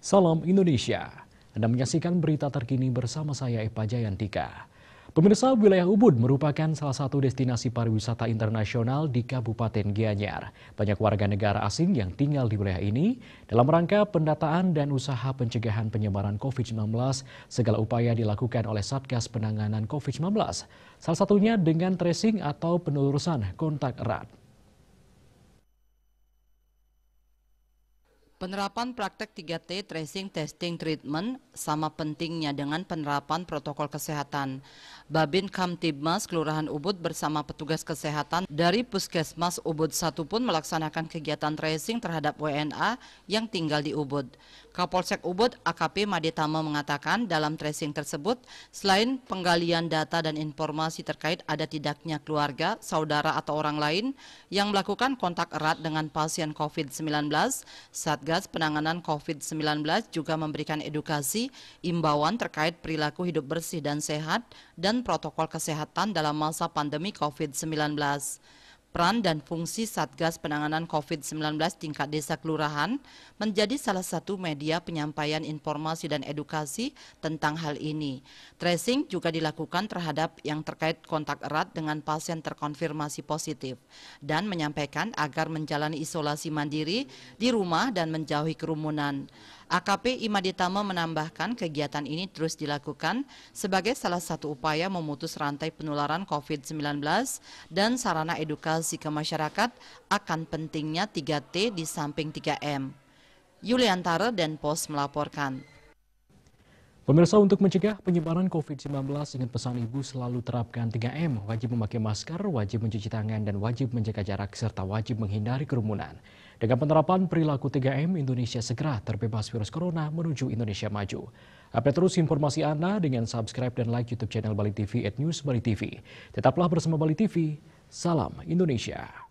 Salam Indonesia. Anda menyaksikan berita terkini bersama saya Eva Jayantika. Pemirsa, wilayah Ubud merupakan salah satu destinasi pariwisata internasional di Kabupaten Gianyar. Banyak warga negara asing yang tinggal di wilayah ini. Dalam rangka pendataan dan usaha pencegahan penyebaran COVID-19, segala upaya dilakukan oleh Satgas Penanganan COVID-19. Salah satunya dengan tracing atau penelurusan kontak erat. Penerapan praktek 3T tracing, testing, treatment sama pentingnya dengan penerapan protokol kesehatan. Babin Kamtibmas Kelurahan Ubud bersama petugas kesehatan dari Puskesmas Ubud 1 pun melaksanakan kegiatan tracing terhadap WNA yang tinggal di Ubud. Kapolsek Ubud AKP Maditama mengatakan dalam tracing tersebut selain penggalian data dan informasi terkait ada tidaknya keluarga, saudara atau orang lain yang melakukan kontak erat dengan pasien COVID-19, Satgas Penanganan COVID-19 juga memberikan edukasi, imbauan terkait perilaku hidup bersih dan sehat dan protokol kesehatan dalam masa pandemi COVID-19. Peran dan fungsi Satgas Penanganan COVID-19 tingkat desa kelurahan menjadi salah satu media penyampaian informasi dan edukasi tentang hal ini. Tracing juga dilakukan terhadap yang terkait kontak erat dengan pasien terkonfirmasi positif dan menyampaikan agar menjalani isolasi mandiri di rumah dan menjauhi kerumunan. AKP Imaditama menambahkan kegiatan ini terus dilakukan sebagai salah satu upaya memutus rantai penularan COVID-19 dan sarana edukasi ke masyarakat akan pentingnya 3T di samping 3M. Yuliantara Denpos melaporkan. Pemirsa, untuk mencegah penyebaran COVID-19, ingat pesan ibu selalu terapkan 3M, wajib memakai masker, wajib mencuci tangan, dan wajib menjaga jarak, serta wajib menghindari kerumunan. Dengan penerapan perilaku 3M, Indonesia segera terbebas virus corona menuju Indonesia maju. Update terus informasi Anda dengan subscribe dan like YouTube channel Bali TV @newsbalitv. Tetaplah bersama Bali TV, salam Indonesia.